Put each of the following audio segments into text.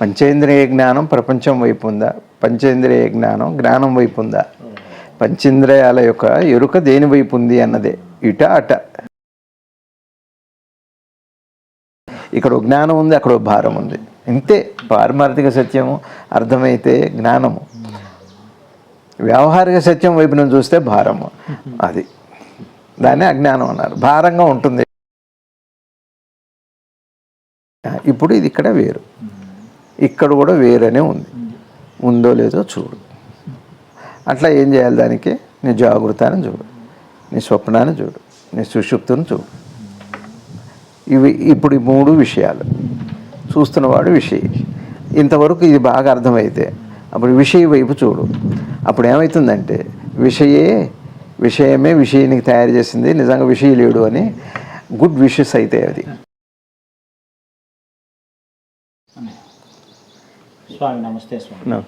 పంచేంద్రియ జ్ఞానం ప్రపంచం వైపు ఉందా, పంచేంద్రియ జ్ఞానం జ్ఞానం వైపు ఉందా, పంచేంద్రియాల యొక్క ఎరుక దేని వైపు ఉంది అన్నదే. ఇట అట. ఇక్కడ జ్ఞానం ఉంది, అక్కడ భారం ఉంది. ఇంతే. పారమార్థిక సత్యము అర్థమైతే జ్ఞానము, వ్యావహారిక సత్యం వైపు నుంచి చూస్తే భారము. అది దాన్ని అజ్ఞానం అన్నారు. భారంగా ఉంటుంది. ఇప్పుడు ఇది ఇక్కడ వేరు, ఇక్కడ కూడా వేరనే ఉంది. ఉందో లేదో చూడు. అట్లా ఏం చేయాలి? దానికి నీ జాగృతాన్ని చూడు, నీ స్వప్నాన్ని చూడు, నీ సుషుప్తిని చూడు. ఇవి ఇప్పుడు ఈ మూడు విషయాలు. చూస్తున్నవాడు విషయి. ఇంతవరకు ఇది బాగా అర్థమైతే అప్పుడు విషయ వైపు చూడు. అప్పుడు ఏమవుతుందంటే విషయమే విషయానికి తయారు చేసింది, నిజంగా విషయం లేడు అని గుడ్ విషెస్ అయితే అది. స్వామి నమస్తే. స్వామి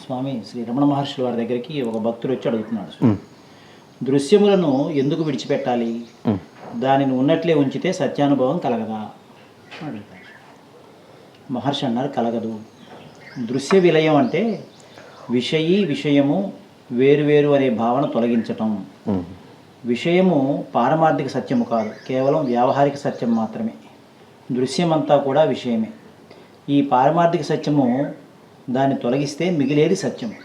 స్వామి శ్రీ రమణ మహర్షుల వారి దగ్గరికి ఒక భక్తుడు వచ్చి అడుగుతున్నాడు, దృశ్యములను ఎందుకు విడిచిపెట్టాలి, దానిని ఉన్నట్లే ఉంచితే సత్యానుభవం కలగదా అడుగుతాడు. మహర్షి అన్నారు, కలగదు. దృశ్య విలయం అంటే విషయము వేరువేరు అనే భావన తొలగించటం. విషయము పారమార్థిక సత్యము కాదు, కేవలం వ్యావహారిక సత్యం మాత్రమే. దృశ్యమంతా కూడా విషయమే. ఈ పారమార్థిక సత్యము దాన్ని తొలగిస్తే మిగిలేది సత్యము.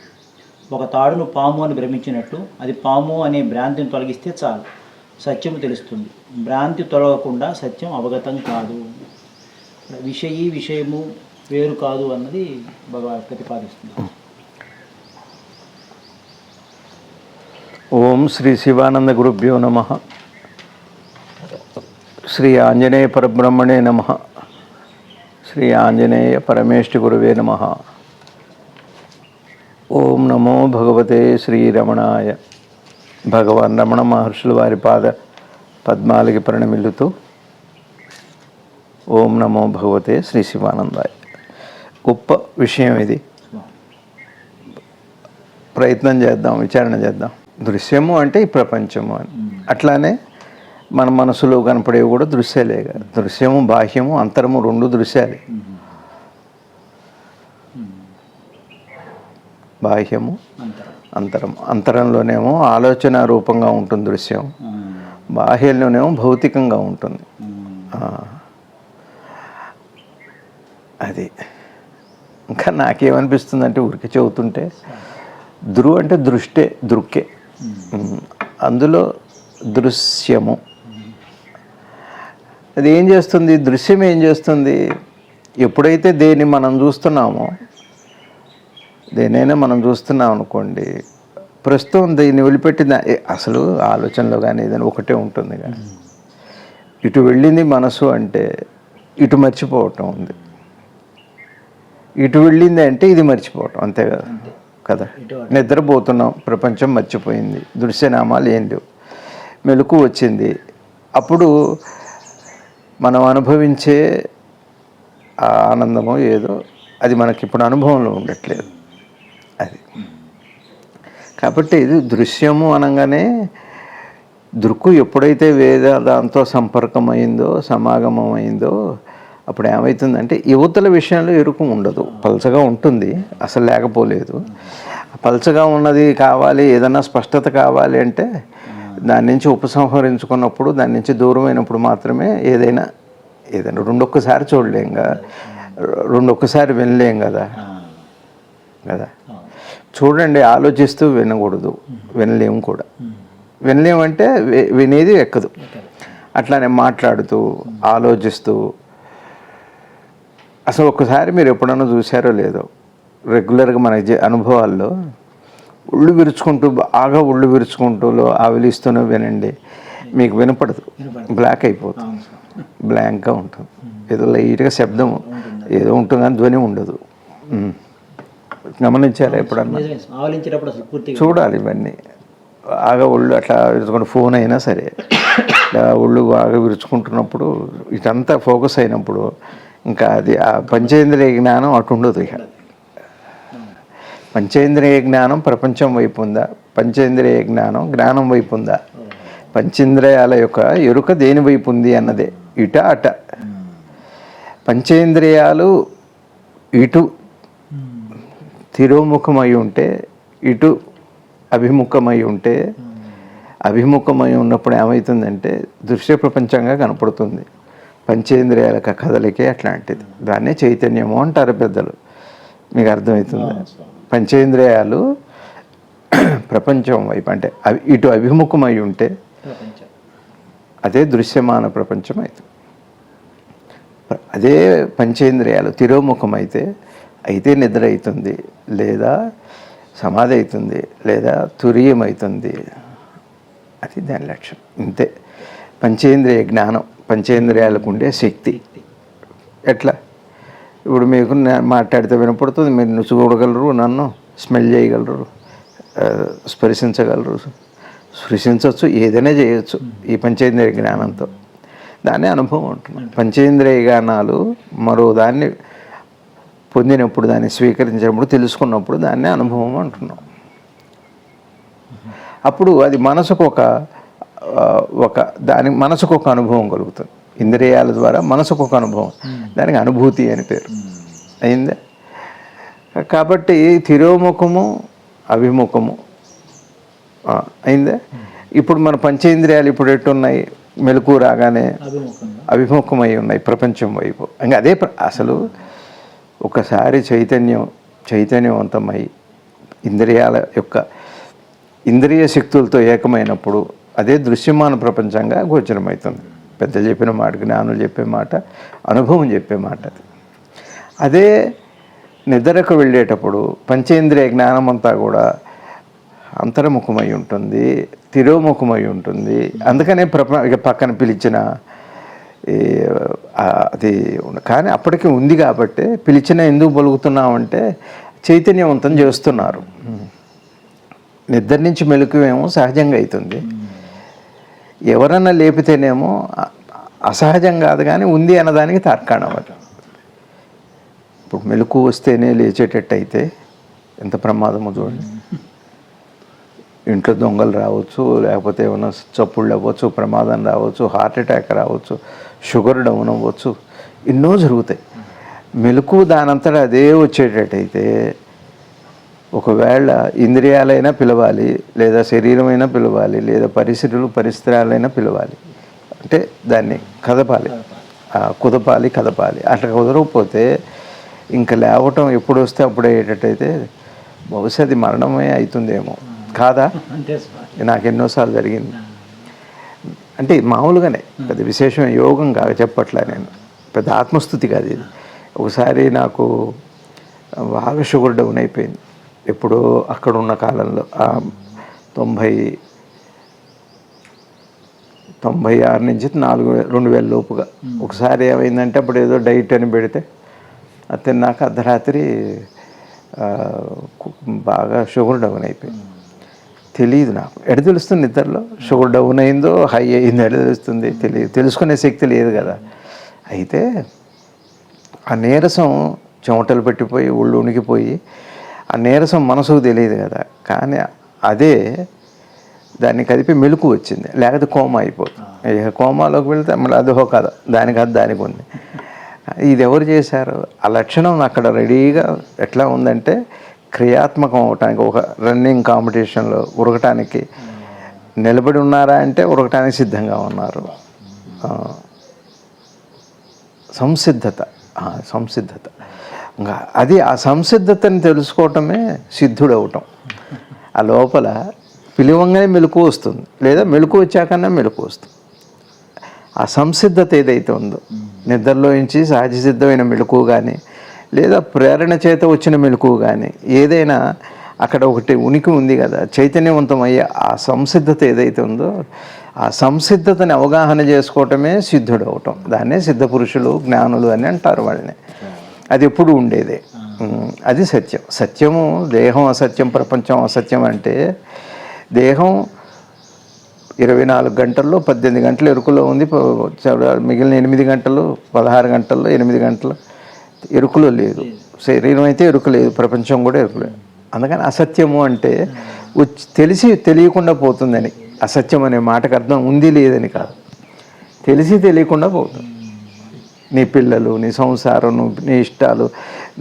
ఒక తాడును పాము అని భ్రమించినట్లు అది పాము అనే భ్రాంతిని తొలగిస్తే చాలు, సత్యము తెలుస్తుంది. భ్రాంతి తొలగకుండా సత్యం అవగతం కాదు. విషయము వేరు కాదు అన్నది భగవాన్ ప్రతిపాదిస్తుంది. ఓం శ్రీ శివానంద గురుభ్యో నమః. శ్రీ ఆంజనేయ పరబ్రహ్మణే నమః. శ్రీ ఆంజనేయ పరమేష్ఠి గురువే నమః. ఓం నమో భగవతే శ్రీరమణాయ. భగవాన్ రమణ మహర్షుల వారి పాద పద్మాలకి ప్రణమిల్లుతూ ఓం నమో భగవతే శ్రీ శివానందాయ. గొప్ప విషయం ఇది. ప్రయత్నం చేద్దాం, విచారణ చేద్దాం. దృశ్యము అంటే ఈ ప్రపంచము అని. అట్లానే మన మనసులో కనపడేవి కూడా దృశ్యాలే కదా. దృశ్యము బాహ్యము అంతరము రెండు దృశ్యాలే. బాహ్యము అంతరం. అంతరంలోనేమో ఆలోచన రూపంగా ఉంటుంది దృశ్యం, బాహ్యంలోనేమో భౌతికంగా ఉంటుంది. అది ఇంకా నాకేమనిపిస్తుందంటే ఊరికే చెబుతుంటే అంటే దృక్కే. అందులో దృశ్యము అది ఏం చేస్తుంది? దృశ్యం ఏం చేస్తుంది? ఎప్పుడైతే దేన్ని మనం చూస్తున్నామో, దేనైనా మనం చూస్తున్నాం అనుకోండి, ప్రస్తుతం దీన్ని వదిలిపెట్టిన అసలు ఆలోచనలో కానీ ఏదైనా ఒకటే ఉంటుంది. కానీ ఇటు వెళ్ళింది మనసు అంటే ఇటు మర్చిపోవటం ఉంది, ఇటు వెళ్ళింది అంటే ఇది మర్చిపోవటం. అంతే కదా. నిద్రపోతున్నాం, ప్రపంచం మర్చిపోయింది, దృశ్యనామాలు ఏం లేవు. మెలకు వచ్చింది, అప్పుడు మనం అనుభవించే ఆ ఆనందమో ఏదో అది మనకి ఇప్పుడు అనుభవంలో ఉండట్లేదు. అది కాబట్టి ఇది దృశ్యము అనగానే దృక్కు ఎప్పుడైతే దాంతో సంపర్కమైందో, సమాగమం అయిందో, అప్పుడు ఏమవుతుందంటే యువతల విషయంలో ఎరుకు ఉండదు. పలచగా ఉంటుంది, అసలు లేకపోలేదు. పలచగా ఉన్నది కావాలి, ఏదన్నా స్పష్టత కావాలి అంటే దాని నుంచి ఉపసంహరించుకున్నప్పుడు, దాని నుంచి దూరమైనప్పుడు మాత్రమే ఏదైనా రెండొక్కసారి చూడలేం కదా, రెండొక్కసారి వినలేం కదా. చూడండి, ఆలోచిస్తూ వినకూడదు, వినలేము కూడా. వినలేమంటే వినేది ఎక్కదు. అట్లానే మాట్లాడుతూ ఆలోచిస్తూ, అసలు ఒక్కసారి మీరు ఎప్పుడన్నా చూసారో లేదో, రెగ్యులర్గా మన అనుభవాల్లో ఒళ్ళు విరుచుకుంటూ ఆవిలిస్తూనే వినండి, మీకు వినపడదు, బ్లాక్ అయిపోతుంది, బ్లాంక్గా ఉంటుంది. ఏదో లైట్గా శబ్దం ఏదో ఉంటుంది కానీ ధ్వని ఉండదు. గమనించారా ఎప్పుడన్నా? చూడాలి ఇవన్నీ. ఒళ్ళు అట్లా విరుచుకుంటూ, ఫోన్ అయినా సరే ఒళ్ళు బాగా విరుచుకుంటున్నప్పుడు ఇటంతా ఫోకస్ అయినప్పుడు ఇంకా అది ఆ పంచేంద్రియ జ్ఞానం అటు ఉండదు. ఇక పంచేంద్రియ జ్ఞానం ప్రపంచం వైపు ఉందా, పంచేంద్రియ జ్ఞానం జ్ఞానం వైపు ఉందా, పంచేంద్రియాల యొక్క ఎరుక దేని వైపు ఉంది అన్నదే. ఇట అట. పంచేంద్రియాలు ఇటు తిరోముఖమై ఉంటే, ఇటు అభిముఖమై ఉంటే, అభిముఖమై ఉన్నప్పుడు ఏమవుతుందంటే దృశ్య ప్రపంచంగా కనపడుతుంది. పంచేంద్రియాల కదలికే అట్లాంటిది. దాన్నే చైతన్యము అంటారు పెద్దలు. మీకు అర్థమవుతుంది? పంచేంద్రియాలు ప్రపంచం వైపు అంటే ఇటు అభిముఖమై ఉంటే అదే దృశ్యమాన ప్రపంచం అవుతుంది. అదే పంచేంద్రియాలు తిరోముఖమైతే నిద్ర అవుతుంది, లేదా సమాధి అవుతుంది, లేదా తురీయం అవుతుంది. అది దాని లక్ష్యం. ఇంతే పంచేంద్రియ జ్ఞానం, పంచేంద్రియాలకు ఉండే శక్తి. ఎట్లా ఇప్పుడు మీకు మాట్లాడితే వినపడుతుంది, మీరు చూడగలరు, నన్ను స్మెల్ చేయగలరు, స్పర్శించగలరు, స్పృశించవచ్చు, ఏదైనా చేయొచ్చు ఈ పంచేంద్రియ జ్ఞానంతో. దాన్ని అనుభవం ఉంటుంది. పంచేంద్రియ జ్ఞానాలు మరో దాన్ని పొందినప్పుడు, దాన్ని స్వీకరించినప్పుడు, తెలుసుకున్నప్పుడు దాన్ని అనుభవం అంటున్నాం. అప్పుడు అది మనసుకు మనసుకు ఒక అనుభవం కలుగుతుంది. ఇంద్రియాల ద్వారా మనసుకు ఒక అనుభవం, దానికి అనుభూతి అని పేరు. అయిందే. కాబట్టి తిరోముఖము అభిముఖము అయిందే. ఇప్పుడు మన పంచేంద్రియాలు ఇప్పుడు ఎట్టున్నాయి? మెలకు రాగానే అభిముఖమై ఉన్నాయి ప్రపంచం వైపు. ఇంకా అదే అసలు ఒకసారి చైతన్యవంతమై ఇంద్రియ శక్తులతో ఏకమైనప్పుడు అదే దృశ్యమాన ప్రపంచంగా గోచరమవుతుంది. పెద్దలు చెప్పిన మాట, జ్ఞానులు చెప్పే మాట, అనుభవం చెప్పే మాట. అదే నిద్రకు వెళ్ళేటప్పుడు పంచేంద్రియ జ్ఞానం అంతా కూడా అంతర్ముఖమై ఉంటుంది, తిరోముఖమై ఉంటుంది. అందుకనే ఇక పక్కన పిలిచిన అది కానీ అప్పటికి ఉంది కాబట్టి పిలిచిన ఎందుకు పలుకుతున్నామంటే చైతన్యవంతం చేస్తున్నారు. నిద్ర నుంచి మెలకువేమో సహజంగా అవుతుంది, ఎవరన్నా లేపితేనేమో అసహజం కాదు, కానీ ఉంది అన్నదానికి తార్కాణం. అది ఇప్పుడు మెలకు వస్తేనే లేచేటట్టు అయితే ఎంత ప్రమాదమో చూడండి. ఇంట్లో దొంగలు రావచ్చు, లేకపోతే ఏమైనా చప్పుళ్ళు అవ్వచ్చు, ప్రమాదం రావచ్చు, హార్ట్ అటాక్ రావచ్చు, షుగర్ డౌన్ అవ్వచ్చు, ఎన్నో జరుగుతాయి. మెలకు దానంతటా అదే వచ్చేటట్టయితే ఒకవేళ ఇంద్రియాలైనా పిలవాలి, లేదా శరీరమైనా పిలవాలి, లేదా పరిసరాలైనా పిలవాలి, అంటే దాన్ని కదపాలి. అట్లా కుదరకపోతే ఇంకా లేవటం ఎప్పుడు వస్తే అప్పుడు అయ్యేటట్టయితే బహుశా అది మరణమే అవుతుందేమో. కాదా? నాకు ఎన్నోసార్లు జరిగింది. అంటే మామూలుగానే పెద్ద విశేషం యోగం కాక చెప్పట్లా, నేను పెద్ద ఆత్మస్థుతి కాదు ఇది. ఒకసారి నాకు బాగా షుగర్ డౌన్ అయిపోయింది. ఎప్పుడో అక్కడ ఉన్న కాలంలో 96 నుంచి 2000 లోపుగా. ఒకసారి ఏమైందంటే అప్పుడు ఏదో డైట్ అని పెడితే అది తిన్నాక అర్ధరాత్రి బాగా షుగర్ డౌన్ అయిపోయింది. తెలియదు నాకు, ఎడ తెలుస్తుంది నిద్రలో షుగర్ డౌన్ అయిందో హై అయిందో ఎడ తెలుస్తుంది? తెలియదు, తెలుసుకునే శక్తి లేదు కదా. అయితే ఆ నీరసం చెమటలు పెట్టిపోయి ఒళ్ళు ఉనికిపోయి ఆ నీరసం మనసుకు తెలియదు కదా, కానీ అదే దాన్ని కదిపి మెలకు వచ్చింది, లేకపోతే కోమా అయిపోతుంది. ఇక కోమాలోకి వెళ్తే మళ్ళీ అదోహో కదా, దానికి ఉంది. ఇది ఎవరు చేశారు? ఆ లక్షణం అక్కడ రెడీగా ఎట్లా ఉందంటే క్రియాత్మకం అవటానికి, ఒక రన్నింగ్ కాంపిటీషన్లో ఉరకటానికి నిలబడి ఉన్నారా అంటే ఉరకటానికి సిద్ధంగా ఉన్నారు. సంసిద్ధత. ఇంకా అది ఆ సంసిద్ధతని తెలుసుకోవటమే సిద్ధుడవటం. ఆ లోపల పిలువంగానే మెలకు వస్తుంది, లేదా మెలకు వచ్చాకన్నా మెలకు వస్తుంది. ఆ సంసిద్ధత ఏదైతే ఉందో, నిద్రలో నుంచి సహజ సిద్ధమైన మెలకు కానీ, లేదా ప్రేరణ చేత వచ్చిన మెలకు కానీ, ఏదైనా అక్కడ ఒకటి ఉనికి ఉంది కదా, చైతన్యవంతం అయ్యే ఆ సంసిద్ధత ఏదైతే ఉందో, ఆ సంసిద్ధతని అవగాహన చేసుకోవటమే సిద్ధుడు అవటం. దాన్నే సిద్ధ పురుషులు, జ్ఞానులు అని అంటారు వాళ్ళని. అది ఎప్పుడు ఉండేదే. అది సత్యం. సత్యము దేహం అసత్యం, ప్రపంచం అసత్యం. అంటే దేహం 24 గంటల్లో 18 గంటలు ఎరుకులో ఉంది, మిగిలిన 8 గంటలు 16 గంటల్లో 8 గంటలు ఎరుకులో లేదు. శరీరం అయితే ఎరుకు లేదు, ప్రపంచం కూడా ఎరుకు లేదు. అందుకని అసత్యము అంటే తెలిసి తెలియకుండా పోతుందని. అసత్యం అనే మాటకు అర్థం ఉంది లేదని కాదు, తెలిసి తెలియకుండా పోతుంది. నీ పిల్లలు, నీ సంసారం, నీ ఇష్టాలు,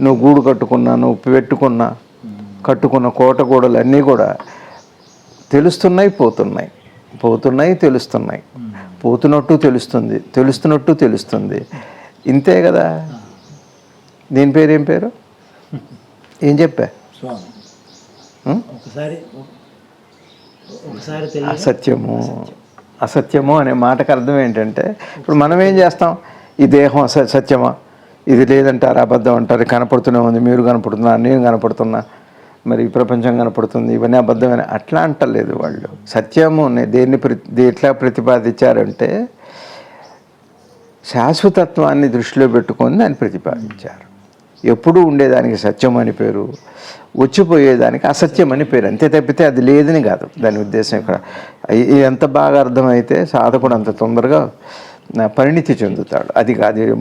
నువ్వు గూడు కట్టుకున్నా, నువ్వు కట్టుకున్న కోట గోడలు అన్నీ కూడా తెలుస్తున్నాయి, పోతున్నాయి, తెలుస్తున్నాయి, పోతున్నట్టు తెలుస్తున్నట్టు తెలుస్తుంది. ఇంతే కదా. దీని పేరు ఏం పేరు? ఏం చెప్పా? అసత్యము అనే మాటకు అర్థం ఏంటంటే, ఇప్పుడు మనం ఏం చేస్తాం? ఈ దేహం సత్యమా, ఇది లేదంటారు, అబద్ధం అంటారు, కనపడుతూనే ఉంది, మీరు కనపడుతున్నారు, నేను కనపడుతున్నా, మరి ఈ ప్రపంచం కనపడుతుంది, ఇవన్నీ అబద్ధమైన అట్లా అంటలేదు వాళ్ళు. సత్యము దేన్ని ఎట్లా ప్రతిపాదించారంటే శాశ్వతత్వాన్ని దృష్టిలో పెట్టుకొని దాన్ని ప్రతిపాదించారు. ఎప్పుడూ ఉండేదానికి సత్యం అని పేరు, వచ్చిపోయేదానికి అసత్యం అని పేరు. అంతే తప్పితే అది లేదని కాదు దాని ఉద్దేశం. ఇక్కడ ఎంత బాగా అర్థమైతే సాధకుడు అంత తొందరగా పరిణితి చెందుతాడు. అది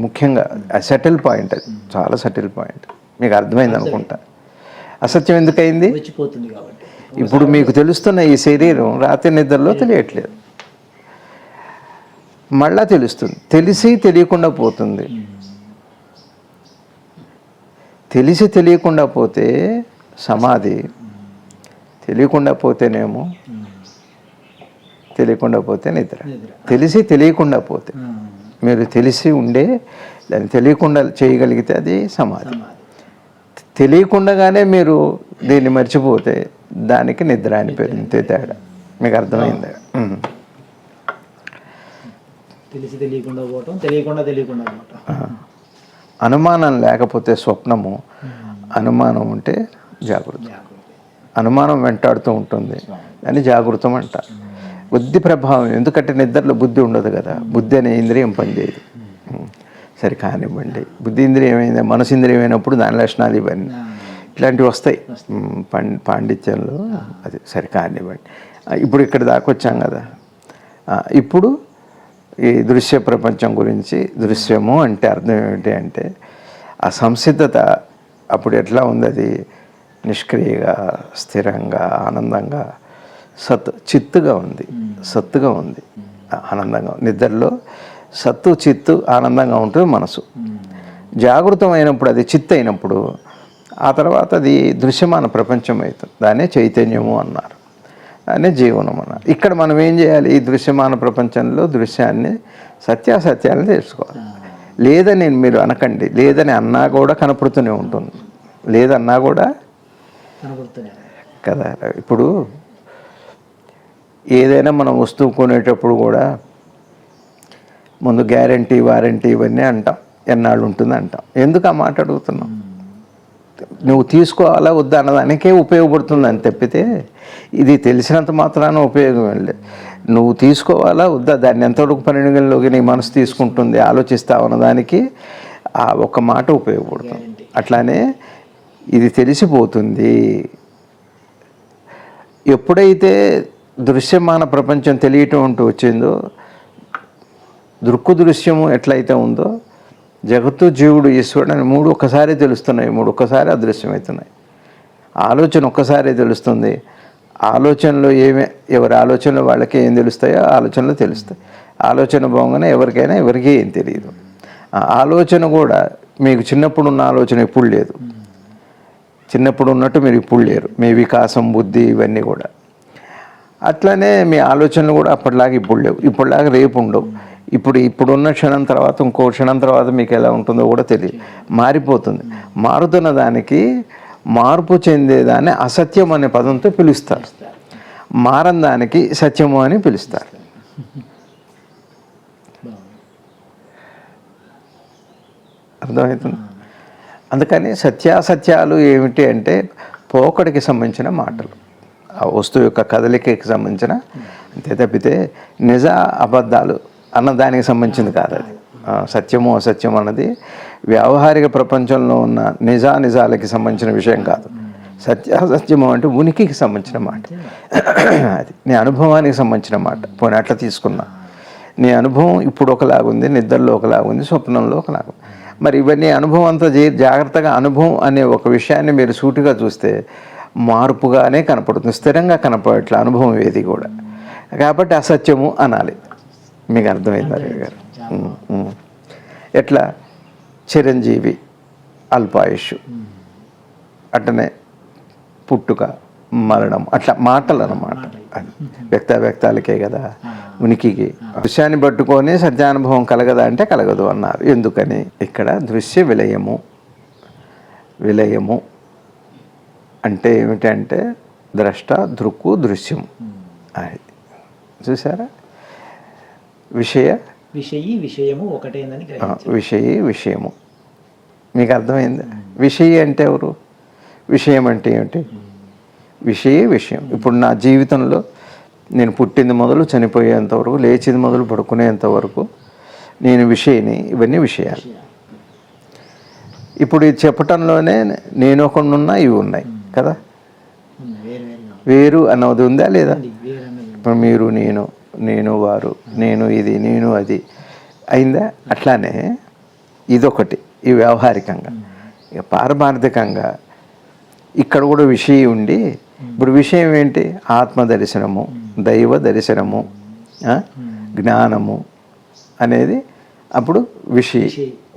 ముఖ్యంగా సెటిల్ పాయింట్, అది చాలా సెటిల్ పాయింట్. మీకు అర్థమైంది అనుకుంటా. అసత్యం ఎందుకయింది? ఇప్పుడు మీకు తెలుస్తున్న ఈ శరీరం రాత్రి నిద్రలో తెలియట్లేదు, మళ్ళా తెలుస్తుంది. తెలిసి తెలియకుండా పోతుంది. తెలిసి తెలియకుండా పోతే సమాధి, తెలియకుండా పోతేనేమో తెలియకుండా పోతే నిద్ర. తెలిసి తెలియకుండా పోతే, మీరు తెలిసి ఉండే దాన్ని తెలియకుండా చేయగలిగితే అది సమాధి. తెలియకుండానే మీరు దీన్ని మర్చిపోతే దానికి నిద్ర అని పేరు. ఇంతే తేడా. మీకు అర్థమైంది? అనుమానం లేకపోతే స్వప్నము, అనుమానం ఉంటే జాగృతి. అనుమానం వెంటాడుతూ ఉంటుంది, అని జాగృతం అంటారు. బుద్ధి ప్రభావం, ఎందుకంటే నిద్రలో బుద్ధి ఉండదు కదా, బుద్ధి అనే ఇంద్రియం పనిచేయదు. సరే కానివ్వండి, బుద్ధి ఇంద్రియం ఏమైంది, మనసు ఇంద్రియం అయినప్పుడు దాని లక్షణాలు ఇవన్నీ ఇట్లాంటివి వస్తాయి పాండిత్యంలో. అది సరే కానివ్వండి. ఇప్పుడు ఇక్కడ దాకా వచ్చాం కదా. ఇప్పుడు ఈ దృశ్య ప్రపంచం గురించి, దృశ్యము అంటే అర్థం ఏమిటి అంటే ఆ సంసిద్ధత అప్పుడు ఎట్లా ఉంది, అది నిష్క్రియగా, స్థిరంగా, ఆనందంగా, చిత్తుగా ఉంది, సత్తుగా ఉంది, ఆనందంగా. నిద్రలో సత్తు, చిత్తు, ఆనందంగా ఉంటుంది మనసు. జాగృతం అయినప్పుడు, అది చిత్తు అయినప్పుడు, ఆ తర్వాత అది దృశ్యమాన ప్రపంచం అవుతుంది. దాన్నే చైతన్యము అన్నారు, దాన్నే జీవనం అన్నారు. ఇక్కడ మనం ఏం చేయాలి? ఈ దృశ్యమాన ప్రపంచంలో దృశ్యాన్ని, సత్యాసత్యాలను తెలుసుకోవాలి. లేదని మీరు అనకండి, లేదని అన్నా కూడా కనపడుతూనే ఉంటుంది, లేదన్నా కూడా కదా. ఇప్పుడు ఏదైనా మనం వస్తువు కొనేటప్పుడు కూడా ముందు గ్యారంటీ, వారంటీ ఇవన్నీ అంటాం, ఎన్నాళ్ళు ఉంటుంది అంటాం. ఎందుకు ఆ మాట అడుగుతున్నాం? నువ్వు తీసుకోవాలా వద్దా అన్నదానికే ఉపయోగపడుతుంది అని తప్పితే ఇది తెలిసినంత మాత్రాన ఉపయోగం లేదు. నువ్వు తీసుకోవాలా వద్దా, దాన్ని ఎంతవరకు పరిగణలోకి నీ మనసు తీసుకుంటుంది, ఆలోచిస్తావు అన్నదానికి ఆ ఒక్క మాట ఉపయోగపడుతుంది. అట్లానే ఇది తెలిసిపోతుంది. ఎప్పుడైతే దృశ్యమాన ప్రపంచం తెలియటం అంటూ వచ్చిందో, దృక్కు దృశ్యము ఎట్లయితే ఉందో, జగత్తు, జీవుడు, ఈశ్వరుడు అని మూడు ఒక్కసారి తెలుస్తున్నాయి, మూడు ఒక్కసారి అదృశ్యమవుతున్నాయి. ఆలోచన ఒక్కసారి తెలుస్తుంది. ఆలోచనలో ఎవరి ఆలోచనలు వాళ్ళకి ఏం తెలుస్తాయో ఆలోచనలు తెలుస్తాయి. ఆలోచన బాగానే ఎవరికీ ఏం తెలియదు. ఆలోచన కూడా మీకు చిన్నప్పుడు ఉన్న ఆలోచన ఇప్పుడు లేదు, చిన్నప్పుడు ఉన్నట్టు మీరు ఇప్పుడు లేరు. మీ వికాసం, బుద్ధి ఇవన్నీ కూడా అట్లనే మీ ఆలోచనలు కూడా అప్పటిలాగా ఇప్పుడు లేవు, ఇప్పటిలాగా రేపు ఉండవు. ఇప్పుడున్న క్షణం తర్వాత ఇంకో క్షణం తర్వాత మీకు ఎలా ఉంటుందో కూడా తెలియదు, మారిపోతుంది. మారుతున్న దానికి, మార్పు చెందేదాన్ని అసత్యం అనే పదంతో పిలుస్తారు, మారని దానికి సత్యము అని పిలుస్తారు. అర్థమవుతుంది? అందుకని సత్యాసత్యాలు ఏమిటి అంటే పోకడికి సంబంధించిన మాటలు, ఆ వస్తువు యొక్క కదలికకి సంబంధించిన, అంతే తప్పితే నిజ అబద్ధాలు అన్నదానికి సంబంధించింది కాదు. అది సత్యము అసత్యం అన్నది వ్యావహారిక ప్రపంచంలో ఉన్న నిజాలకి సంబంధించిన విషయం కాదు. సత్యాసత్యము అంటే ఉనికికి సంబంధించిన మాట, అది నీ అనుభవానికి సంబంధించిన మాట. పోనీ అట్లా తీసుకున్నా, నీ అనుభవం ఇప్పుడు ఒకలాగుంది, నిద్రలో ఒకలాగుంది, స్వప్నంలో ఒకలాగుంది. మరి ఇవన్నీ అనుభవం అంతా జాగ్రత్తగా అనుభవం అనే ఒక విషయాన్ని మీరు సూటిగా చూస్తే మార్పుగానే కనపడుతుంది, స్థిరంగా కనపడట్లే అనుభవం ఏది కూడా. కాబట్టి అసత్యము అనాలి. మీకు అర్థమైంది గారు? ఎట్లా? చిరంజీవి అల్పాయుష్, అట్లనే పుట్టుక, మరణం, అట్లా మాటలు అన్నమాట. అది వ్యక్తాలకే కదా ఉనికికి. దృశ్యాన్ని పట్టుకొని సత్యానుభవం కలగదా అంటే కలగదు అన్నారు. ఎందుకని? ఇక్కడ దృశ్య విలయము అంటే ఏమిటంటే ద్రష్ట, దృక్కు, దృశ్యం. అది చూసారా? విషయము ఒకటేందని విషయము మీకు అర్థమైంది? విషయి అంటే ఎవరు? విషయం అంటే ఏమిటి? విషయం. ఇప్పుడు నా జీవితంలో నేను పుట్టింది మొదలు చనిపోయేంత వరకు, లేచింది మొదలు పడుకునేంత వరకు నేను విషయిని. ఇవన్నీ విషయాలు. ఇప్పుడు ఇది చెప్పటంలోనే నేను ఒకడున్నా ఇవి ఉన్నాయి కదా. వేరు అన్నది ఉందా లేదా? ఇప్పుడు మీరు, నేను వారు, నేను ఇది, నేను అది అయిందా? అట్లానే ఇదొకటి. ఈ వ్యవహారికంగా. ఇక పారమార్థికంగా ఇక్కడ కూడా విషయం ఉండి, ఇప్పుడు విషయం ఏంటి? ఆత్మ దర్శనము, దైవ దర్శనము, జ్ఞానము అనేది అప్పుడు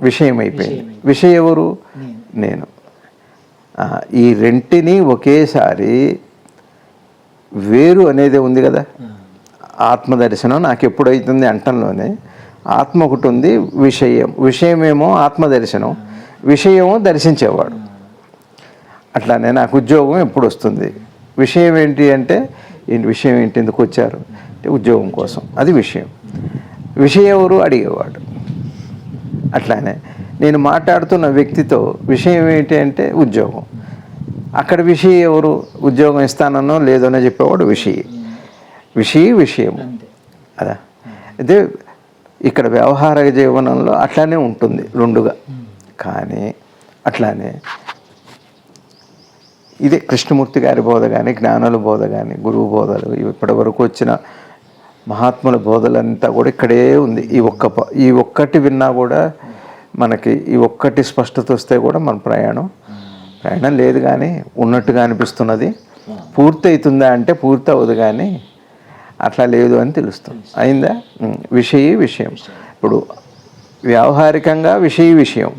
విషయం అయిపోయింది. విషయం ఎవరు? నేను. ఈ రెంటిని ఒకేసారి వేరు అనేది ఉంది కదా. ఆత్మ దర్శనం నాకు ఎప్పుడైతుంది అంటంలోనే ఆత్మ ఒకటి ఉంది, విషయమేమో ఆత్మ దర్శనం, విషయమో దర్శించేవాడు. అట్లానే నాకు ఉద్యోగం ఎప్పుడు వస్తుంది? విషయం ఏంటి అంటే విషయం ఏంటి, ఎందుకు వచ్చారు అంటే ఉద్యోగం కోసం, అది విషయం. ఎవరు? అడిగేవాడు. అట్లానే నేను మాట్లాడుతున్న వ్యక్తితో విషయం ఏంటి అంటే ఉద్యోగం. అక్కడ విషయం ఎవరు? ఉద్యోగం ఇస్తానో లేదనో చెప్పేవాడు విషయం అదా. అయితే ఇక్కడ వ్యవహార జీవనంలో అట్లానే ఉంటుంది రెండుగా. కానీ అట్లానే ఇదే కృష్ణమూర్తి గారి బోధ కానీ, జ్ఞానుల బోధ కానీ, గురువు బోధలు, ఇప్పటి వరకు వచ్చిన మహాత్ముల బోధలంతా కూడా ఇక్కడే ఉంది. ఈ ఒక్కటి విన్నా కూడా మనకి ఈ ఒక్కటి స్పష్టత వస్తే కూడా మన ప్రయాణం లేదు. కానీ ఉన్నట్టుగా అనిపిస్తున్నది. పూర్తి అవుతుందా అంటే పూర్తి అవ్వదు, కానీ అట్లా లేదు అని తెలుస్తుంది. అయిందా? విషయం. ఇప్పుడు వ్యావహారికంగా విషయం,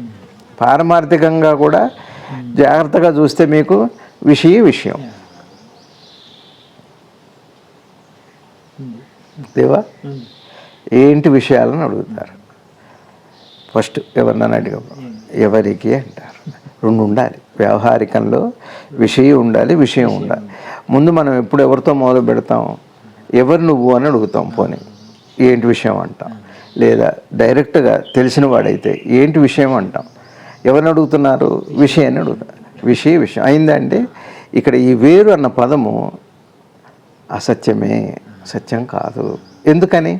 పారమార్థికంగా కూడా జాగ్రత్తగా చూస్తే మీకు విషయం. దేవా ఏంటి విషయాలను అడుగుతారు. ఫస్ట్ ఎవరినైనా ఎవరికి అంటారు. రెండు ఉండాలి వ్యవహారికంలో. విషయం ఉండాలి, విషయం ఉండాలి. ముందు మనం ఎప్పుడు ఎవరితో మొదలు పెడతాం? ఎవరు నువ్వు అని అడుగుతాం. పోనీ ఏంటి విషయం అంటాం. లేదా డైరెక్ట్గా తెలిసిన వాడైతే ఏంటి విషయం అంటాం. ఎవరిని అడుగుతున్నారు? విషయాన్ని అడుగుతారు. విషయం అయిందండి. ఇక్కడ ఈ వేరు అన్న పదము అసత్యమే, సత్యం కాదు. ఎందుకని?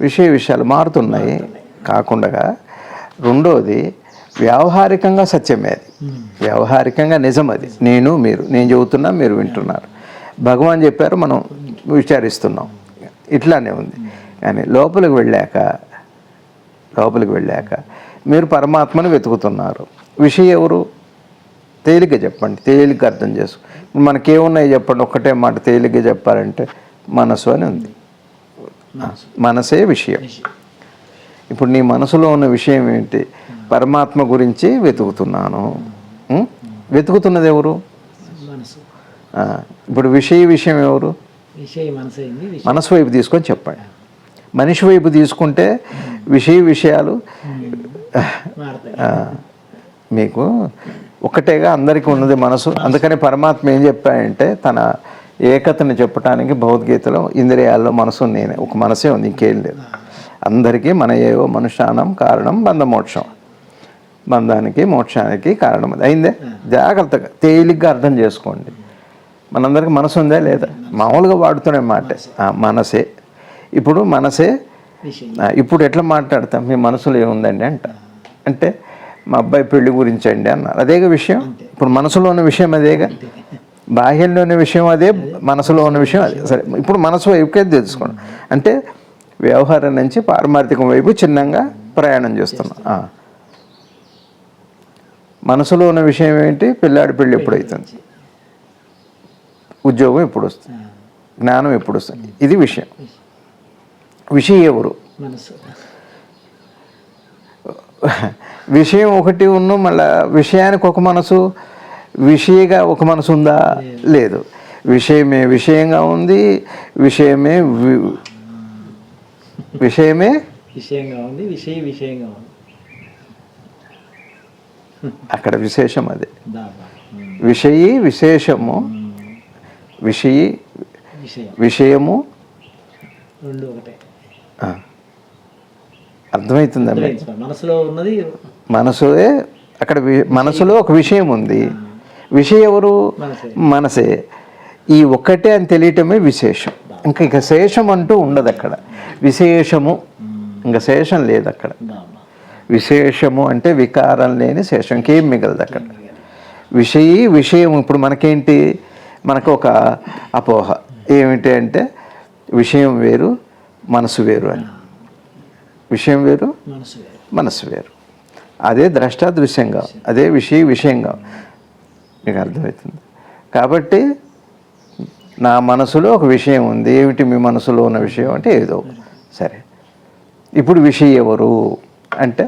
విషయాలు మారుతున్నాయి కాకుండా. రెండోది వ్యావహారికంగా సత్యమే, అది వ్యవహారికంగా నిజం. అది నేను చెబుతున్నా, మీరు వింటున్నారు. భగవాన్ చెప్పారు, మనం విచారిస్తున్నాం. ఇట్లానే ఉంది. కానీ లోపలికి వెళ్ళాక మీరు పరమాత్మను వెతుకుతున్నారు. విషయం ఎవరు? తేలిగ్గా చెప్పండి, తేలిగ్గా అర్థం చేసుకో. మనకేమున్నాయి చెప్పండి, ఒక్కటే మాట తేలిగ్గా చెప్పాలంటే మనసు అని ఉంది. మనసే విషయం. ఇప్పుడు నీ మనసులో ఉన్న విషయం ఏంటి? పరమాత్మ గురించి వెతుకుతున్నాను. వెతుకుతున్నది ఎవరు? ఇప్పుడు విషయం ఎవరు? మనసు వైపు తీసుకొని చెప్పండి. మనిషి వైపు తీసుకుంటే విషయాలు మీకు ఒక్కటేగా అందరికీ ఉన్నది మనసు. అందుకని పరమాత్మ ఏం చెప్పాడంటే తన ఏకతను చెప్పడానికి భగవద్గీతలో ఇంద్రియాల్లో మనసు నేనే, ఒక మనసే ఉంది, ఇంకేం లేదు. అందరికీ మన ఏవో మనుష్యానం కారణం బంధమోక్షం, బంధానికి మోక్షానికి కారణం అది. అయిందే? జాగ్రత్తగా తేలిగ్గా అర్థం చేసుకోండి. మనందరికీ మనసు ఉందా లేదా? మామూలుగా వాడుతున్న మాట మనసే. ఇప్పుడు మనసే. ఇప్పుడు ఎట్లా మాట్లాడతాం? మీ మనసులో ఏముందండి అంటే మా అబ్బాయి పెళ్లి గురించి అండి అన్నారు. అదేగా విషయం. ఇప్పుడు మనసులో ఉన్న విషయం అదేగా, బాహ్యంలో ఉన్న విషయం అదే, మనసులో ఉన్న విషయం అదే. సరే, ఇప్పుడు మనసు వైపుకే తెలుసుకోండి. అంటే వ్యవహారం నుంచి పారమార్థికం వైపు చిన్నగా ప్రయాణం చేస్తున్నాం. మనసులో ఉన్న విషయం ఏంటి? పిల్లాడి పెళ్ళి ఎప్పుడు అవుతుంది, ఉద్యోగం ఎప్పుడు వస్తుంది, జ్ఞానం ఎప్పుడు వస్తుంది, ఇది విషయం. విషయం ఎవరు? విషయం ఒకటి ఉన్న మళ్ళా విషయానికి ఒక మనసు, విషయగా ఒక మనసు ఉందా? లేదు. విషయమే విషయంగా ఉంది, విషయమే విషయమే విషయంగా ఉంది, విషయంగా ఉంది. అక్కడ విశేషం అది. దాబా. విషయీ విశేషము, విషయీ విషయము రెండు ఒకటే. అర్థమవుతుందండి. మనసులో ఉన్నది మనసుే. అక్కడ మనసులో ఒక విషయం ఉంది, విషయం ఎవరు? మనసే. ఈ ఒక్కటే అని తెలియటమే విశేషం. ఇంకా శేషం అంటూ ఉండదు అక్కడ. విశేషము, ఇంకా శేషం లేదు అక్కడ. విశేషము అంటే వికారం లేని శేషం, ఇంకేం మిగలదు అక్కడ. విషయీ విషయం. ఇప్పుడు మనకేంటి, మనకు ఒక అపోహ ఏమిటి అంటే విషయం వేరు మనసు వేరు అని. విషయం వేరు మనసు వేరు. అదే ద్రష్ట దృశ్యంగా, అదే విషయంగా. మీకు అర్థమవుతుంది. కాబట్టి నా మనసులో ఒక విషయం ఉంది. ఏమిటి మీ మనసులో ఉన్న విషయం అంటే ఏదో సరే. ఇప్పుడు విషయం ఎవరు అంటే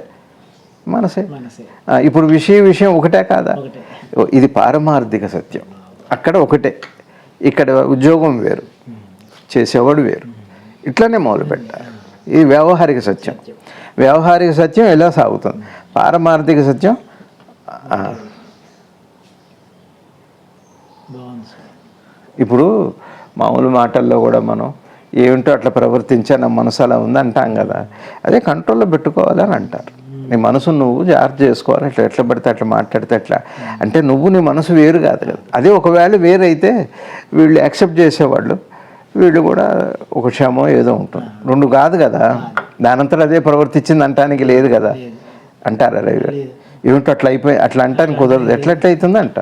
మనసే. ఇప్పుడు విషయం ఒకటే కాదా? ఇది పారమార్థిక సత్యం. అక్కడ ఒకటే, ఇక్కడ ఉద్యోగం వేరు, చేసేవాడు వేరు. ఇట్లనే మొదలుపెట్టాలి. ఇది వ్యావహారిక సత్యం. వ్యావహారిక సత్యం ఎలా సాగుతుంది? పారమార్థిక సత్యం ఇప్పుడు మామూలు మాటల్లో కూడా మనం ఏమిటో అట్లా ప్రవర్తించా, నా మనసు అలా ఉంది అంటాం కదా. అదే కంట్రోల్లో పెట్టుకోవాలని అంటారు. నీ మనసు నువ్వు జాగ్రత్త చేసుకోవాలి. ఎట్లా పడితే అట్లా మాట్లాడితే ఎట్లా అంటే నువ్వు నీ మనసు వేరు కాదు కదా. అదే ఒకవేళ వేరైతే వీళ్ళు యాక్సెప్ట్ చేసేవాళ్ళు, వీళ్ళు కూడా ఒక క్షమో ఏదో ఉంటుంది. రెండు కాదు కదా. దానంతా అదే ప్రవర్తించింది అంటానికి లేదు కదా. అంటారా రవి గారు? ఏమిటో అట్లా అయిపోయి అట్లా అంటానికి కుదరదు. ఎట్లా అవుతుంది అంట.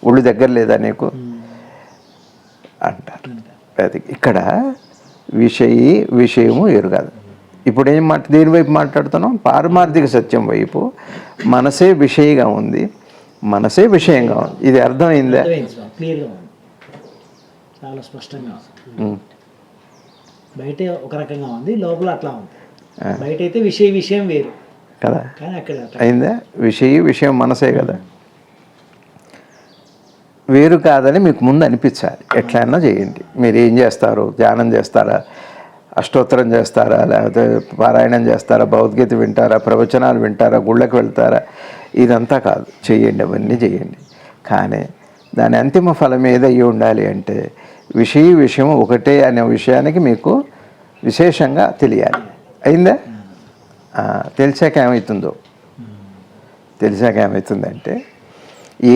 ఒళ్ళు దగ్గర లేదా నీకు అంటారు. అది ఇక్కడ విషయము వేరు కాదు. ఇప్పుడు దేని వైపు మాట్లాడుతున్నాం? పారమార్థిక సత్యం వైపు. మనసే విషయంగా ఉంది, మనసే విషయంగా ఉంది. ఇది అర్థమైందా? చాలా స్పష్టంగా బయట ఒక రకంగా ఉంది, లోపల అట్లా ఉంది. బయట అయితే విషయం వేరు కదా. కానీ అక్కడ అయిందా? విషయం మనసే కదా. వేరు కాదని మీకు ముందు అనిపించాలి. ఎట్లయినా చేయండి. మీరు ఏం చేస్తారు? ధ్యానం చేస్తారా, అష్టోత్తరం చేస్తారా, లేకపోతే పారాయణం చేస్తారా, భగవద్గీత వింటారా, ప్రవచనాలు వింటారా, గుళ్ళకి వెళ్తారా, ఇదంతా కాదు. చేయండి, అవన్నీ చేయండి. కానీ దాని అంతిమ ఫలం ఏదయ్యి ఉండాలి అంటే విషయం ఒకటే అనే విషయానికి మీకు విశేషంగా తెలియాలి. అయిందా? తెలిసాక ఏమవుతుందంటే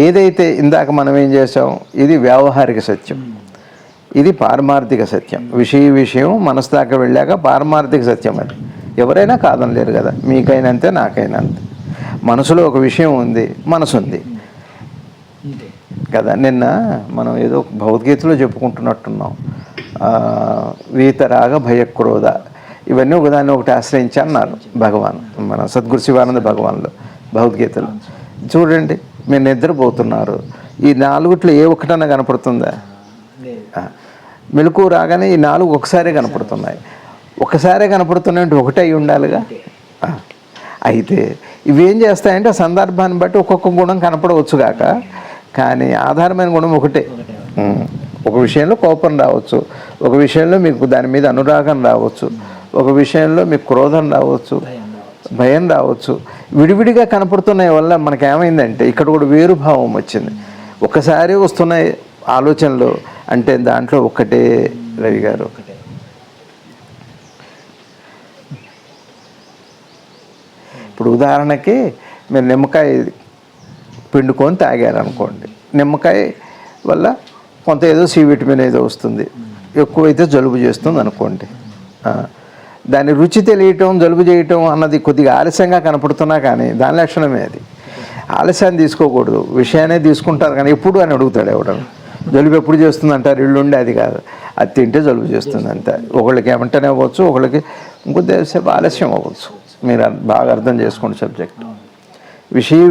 ఏదైతే ఇందాక మనం ఏం చేసాం, ఇది వ్యావహారిక సత్యం, ఇది పారమార్థిక సత్యం. విషయం మనసు దాకా వెళ్ళాక పారమార్థిక సత్యం. అది ఎవరైనా కాదనలేరు కదా. మీకైనా అంతే, నాకైనా అంతే. మనసులో ఒక విషయం ఉంది, మనసు ఉంది కదా. నిన్న మనం ఏదో భగవద్గీతలో చెప్పుకుంటున్నట్టున్నాం. వీతరాగ భయక్రోధ ఇవన్నీ ఒకదాన్ని ఒకటి ఆశ్రయించి అన్నారు భగవాన్, మన సద్గురు శివానంద భగవాన్లో భగవద్గీతలో. చూడండి, మీరు నిద్రపోతున్నారు, ఈ నాలుగుట్లో ఏ ఒక్కటన్నా కనపడుతుందా? మెలకు రాగానే ఈ నాలుగు ఒకసారి కనపడుతున్నాయి. ఒకసారి కనపడుతున్నాయంటే ఒకటే అయి ఉండాలిగా. అయితే ఇవేం చేస్తాయంటే ఆ సందర్భాన్ని బట్టి ఒక్కొక్క గుణం కనపడవచ్చు కాక, కానీ ఆధారమైన గుణం ఒకటే. ఒక విషయంలో కోపం రావచ్చు, ఒక విషయంలో మీకు దాని మీద అనురాగం రావచ్చు, ఒక విషయంలో మీకు క్రోధం రావచ్చు, భయం రావచ్చు. విడివిడిగా కనపడుతున్నాయి వల్ల మనకేమైందంటే ఇక్కడ కూడా వేరు భావం వచ్చింది. ఒకసారి వస్తున్నాయి ఆలోచనలు అంటే దాంట్లో ఒక్కటే రవి గారు. ఇప్పుడు ఉదాహరణకి మీరు నిమ్మకాయ పిండుకొని తాగారనుకోండి, నిమ్మకాయ వల్ల కొంత ఏదో సి విటమిన్ ఏదో వస్తుంది, ఎక్కువైతే జలుబు చేస్తుంది అనుకోండి. దాని రుచి తెలియటం, జలుబు చేయటం అన్నది కొద్దిగా ఆలస్యంగా కనపడుతున్నా కానీ దాని లక్షణమే అది. ఆలస్యాన్ని తీసుకోకూడదు, విషయాన్ని తీసుకుంటారు. కానీ ఎప్పుడు అని అడుగుతాడు ఎవడను, జలుబు ఎప్పుడు చేస్తుంది అంటారు. ఇల్లుండి అది కాదు, అది తింటే జలుబు చేస్తుంది అంతే. ఒకళ్ళకి ఏమంటేనే అవ్వచ్చు, ఒకళ్ళకి ఇంకొద్దిసేపు ఆలస్యం అవ్వచ్చు. మీరు బాగా అర్థం చేసుకోండి సబ్జెక్ట్.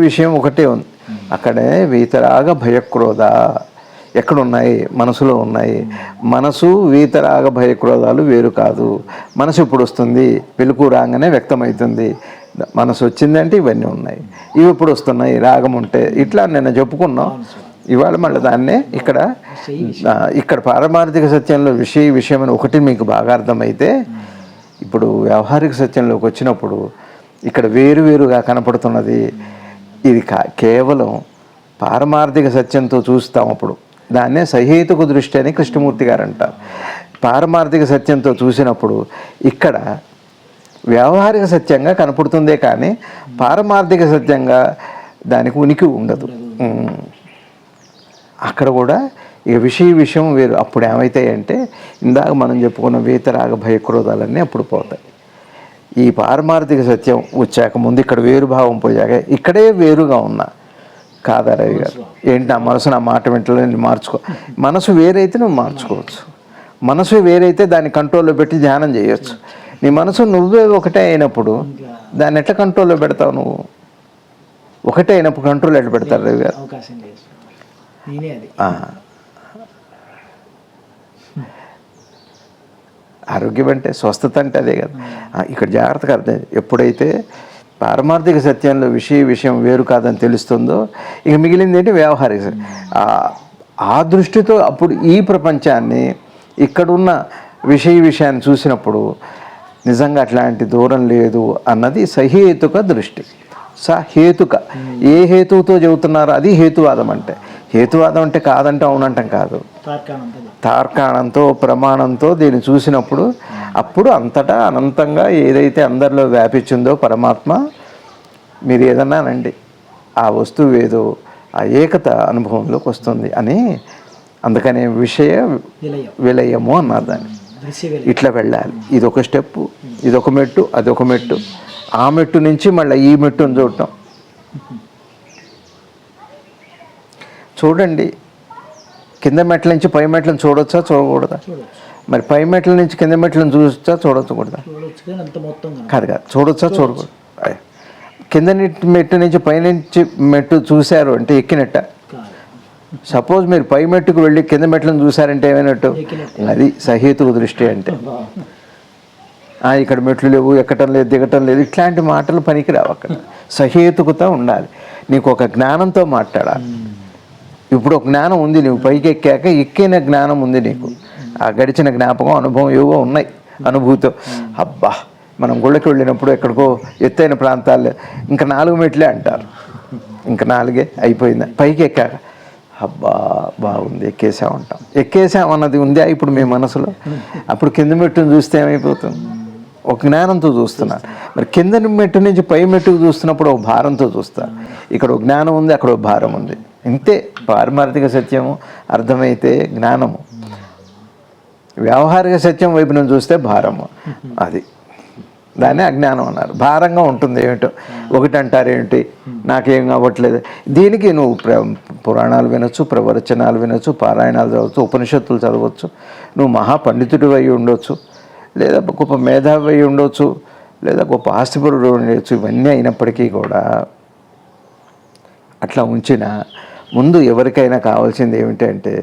విషయం ఒకటే ఉంది. అక్కడే వీతరాగ భయక్రోధ ఎక్కడున్నాయి? మనసులో ఉన్నాయి. మనసు వీతరాగ భయక్రోధాలు వేరు కాదు. మనసు ఇప్పుడు వస్తుంది, వెలుగు రాగానే వ్యక్తమవుతుంది. మనసు వచ్చిందంటే ఇవన్నీ ఉన్నాయి, ఇవి ఇప్పుడు వస్తున్నాయి, రాగం ఉంటే ఇట్లా నిన్న చెప్పుకున్నాం. ఇవాళ మళ్ళీ దాన్నే ఇక్కడ పారమార్థిక సత్యంలో విషయం అని ఒకటి మీకు బాగా అర్థమైతే, ఇప్పుడు వ్యవహారిక సత్యంలోకి వచ్చినప్పుడు ఇక్కడ వేరువేరుగా కనపడుతున్నది ఇది కేవలం పారమార్థిక సత్యంతో చూస్తాం. అప్పుడు దాన్నే సహేతుక దృష్టి అని కృష్ణమూర్తి గారు అంటారు. పారమార్థిక సత్యంతో చూసినప్పుడు ఇక్కడ వ్యవహారిక సత్యంగా కనపడుతుందే కానీ పారమార్థిక సత్యంగా దానికి ఉనికి ఉండదు. అక్కడ కూడా ఇక విషయం వేరు. అప్పుడు ఏమవుతాయంటే ఇందాక మనం చెప్పుకున్న వీతరాగ భయక్రోధాలన్నీ అప్పుడు పోతాయి. ఈ పారమార్థిక సత్యం వచ్చాక ముందు ఇక్కడ వేరు భావం పోయాక ఇక్కడే వేరుగా ఉన్నా కాదా రవి గారు, ఏంటి నా మనసు నా మాట వింటలో మార్చుకో. మనసు వేరైతే నువ్వు మార్చుకోవచ్చు, మనసు వేరైతే దాన్ని కంట్రోల్లో పెట్టి ధ్యానం చేయొచ్చు. నీ మనసు నువ్వే ఒకటే అయినప్పుడు దాన్ని ఎట్లా కంట్రోల్లో పెడతావు? నువ్వు ఒకటే అయినప్పుడు కంట్రోల్ ఎట్లా పెడతారు రవి గారు? ఆరోగ్యం అంటే స్వస్థత అంటే అదే కదా. ఇక్కడ జాగ్రత్తగా అర్థం, ఎప్పుడైతే పారమార్థిక సత్యంలో విషయం వేరు కాదని తెలుస్తుందో ఇక మిగిలింది ఏంటి వ్యవహారిక. ఆ దృష్టితో అప్పుడు ఈ ప్రపంచాన్ని ఇక్కడున్న విషయాన్ని చూసినప్పుడు నిజంగా అట్లాంటి దూరం లేదు అన్నది సహేతుక దృష్టి. సహేతుక ఏ హేతువుతో చెబుతున్నారో అది హేతువాదం. అంటే హేతువాదం అంటే కాదంటే అవునంటాం కాదు, తార్కాణంతో ప్రమాణంతో దీన్ని చూసినప్పుడు అప్పుడు అంతటా అనంతంగా ఏదైతే అందరిలో వ్యాపించిందో పరమాత్మ, మీరు ఏదన్నా అనండి, ఆ వస్తువు ఏదో ఆ ఏకత అనుభవంలోకి వస్తుంది అని. అందుకనే విషయ విలయము అన్నారు దాన్ని. ఇట్లా వెళ్ళాలి. ఇదొక స్టెప్పు, ఇదొక మెట్టు, అదొక మెట్టు, ఆ మెట్టు నుంచి మళ్ళీ ఈ మెట్టును చూడటం. చూడండి, కింద మెట్ల నుంచి పై మెట్లను చూడొచ్చా చూడకూడదా? మరి పై మెట్ల నుంచి కింద మెట్లను చూడొచ్చా చూడకూడదా? కాదు కాదు, చూడొచ్చా చూడకూడదు. కింద మెట్టు నుంచి పైనుంచి మెట్టు చూశారు అంటే ఎక్కినట్ట. సపోజ్ మీరు పై మెట్టుకు వెళ్ళి కింద మెట్లను చూశారంటే ఏమైనట్టు? అది సహేతుక దృష్టి అంటే. ఇక్కడ మెట్లు లేవు, ఎక్కటం లేదు, దిగటం లేదు, ఇట్లాంటి మాటలు పనికిరావు. అక్కడ సహేతుకత ఉండాలి. నీకు ఒక జ్ఞానంతో మాట్లాడాలి. ఇప్పుడు ఒక జ్ఞానం ఉంది, నువ్వు పైకి ఎక్కాక ఎక్కిన జ్ఞానం ఉంది నీకు, ఆ గడిచిన జ్ఞాపకం అనుభవం ఏవో ఉన్నాయి. అనుభూతో అబ్బా, మనం గుళ్ళకి వెళ్ళినప్పుడు ఎక్కడికో ఎత్తైన ప్రాంతాల్లో ఇంకా 4 మెట్లే అంటారు, ఇంకా 4 అయిపోయిందా, పైకి ఎక్కాక అబ్బా బాగుంది ఎక్కేసామంటాం. ఎక్కేసామన్నది ఉందా ఇప్పుడు మీ మనసులో? అప్పుడు కింద మెట్టును చూస్తే ఏమైపోతుంది? ఒక జ్ఞానంతో చూస్తున్నారు. మరి కింద మెట్టు నుంచి పై మెట్టుకు చూస్తున్నప్పుడు ఒక భారంతో చూస్తారు. ఇక్కడ ఒక జ్ఞానం ఉంది, అక్కడ ఒక భారం ఉంది. ఇంతే పారమార్థిక సత్యము అర్థమైతే జ్ఞానము, వ్యవహారిక సత్యం వైపు నుంచి చూస్తే భారము. అది దాన్ని అజ్ఞానం అన్నారు. భారంగా ఉంటుంది. ఏమిటో ఒకటి అంటారు, ఏంటి నాకేం అవ్వట్లేదు. దీనికి నువ్వు పురాణాలు వినొచ్చు, ప్రవచనాలు వినొచ్చు, పారాయణాలు చదవచ్చు, ఉపనిషత్తులు చదవచ్చు, నువ్వు మహాపండితుడు అయి ఉండొచ్చు, లేదా గొప్ప మేధావి అయి ఉండొచ్చు, లేదా గొప్ప ఆస్తిపరుడు ఉండొచ్చు. ఇవన్నీ అయినప్పటికీ కూడా అట్లా ఉంచిన ముందు ఎవరికైనా కావాల్సింది ఏమిటంటే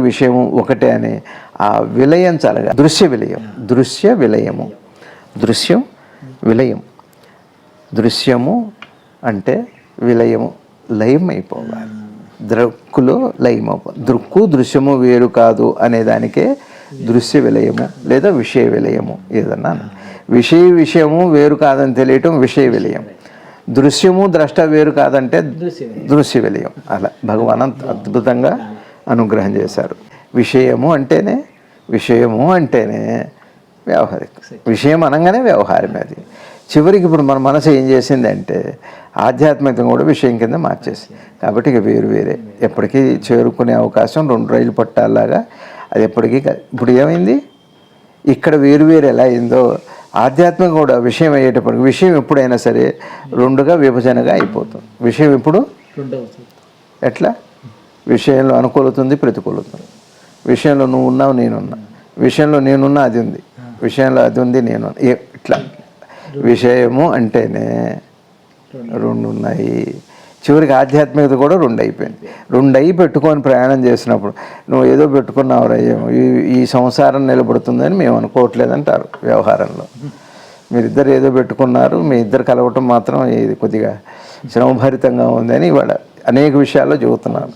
విషయము ఒకటే అనే ఆ విలయం చాలగా. దృశ్య విలయము, దృశ్యం విలయం. దృశ్యము అంటే విలయము, లయం అయిపోవాలి. దృక్కులో లయం అయిపోవాలి. దృక్కు దృశ్యము వేరు కాదు అనేదానికే దృశ్య విలయము లేదా విషయ విలయము. ఏదన్నా విషయము వేరు కాదని తెలియటం విషయ విలయం. దృశ్యము ద్రష్ట వేరు కాదంటే దృశ్య విలయం. అలా భగవాన్ అద్భుతంగా అనుగ్రహం చేశారు. విషయము అంటేనే వ్యవహారిక. విషయం అనగానే వ్యవహారమే. అది చివరికి ఇప్పుడు మన మనసు ఏం చేసిందంటే ఆధ్యాత్మికత కూడా విషయం కింద మార్చేసి, కాబట్టి ఇక వేరే ఎప్పటికీ చేరుకునే అవకాశం 2 రైలు పట్టాలాగా అది ఎప్పటికీ. ఇప్పుడు ఏమైంది, ఇక్కడ వేరు ఎలా అయిందో ఆధ్యాత్మిక కూడా విషయం అయ్యేటప్పటికి విషయం ఎప్పుడైనా సరే 2గా విభజనగా అయిపోతుంది. విషయం ఇప్పుడు ఎట్లా? విషయంలో అనుకూలతుంది, ప్రతికూలతుంది. విషయంలో నువ్వు ఉన్నావు, నేనున్నా. విషయంలో నేనున్నా, అది ఉంది. విషయంలో అది ఉంది, నేను ఇట్లా. విషయము అంటేనే 2 ఉన్నాయి. చివరికి ఆధ్యాత్మికత కూడా 2 అయిపోయింది. 2 అయి పెట్టుకొని ప్రయాణం చేసినప్పుడు నువ్వు ఏదో పెట్టుకున్నావు రయ్యేమో, ఈ సంసారం నిలబడుతుందని మేము అనుకోవట్లేదంటారు వ్యవహారంలో. మీరిద్దరు ఏదో పెట్టుకున్నారు, మీ ఇద్దరు కలవటం మాత్రం ఇది కొద్దిగా శ్రమభరితంగా ఉందని ఇవాళ అనేక విషయాల్లో చెబుతున్నారు.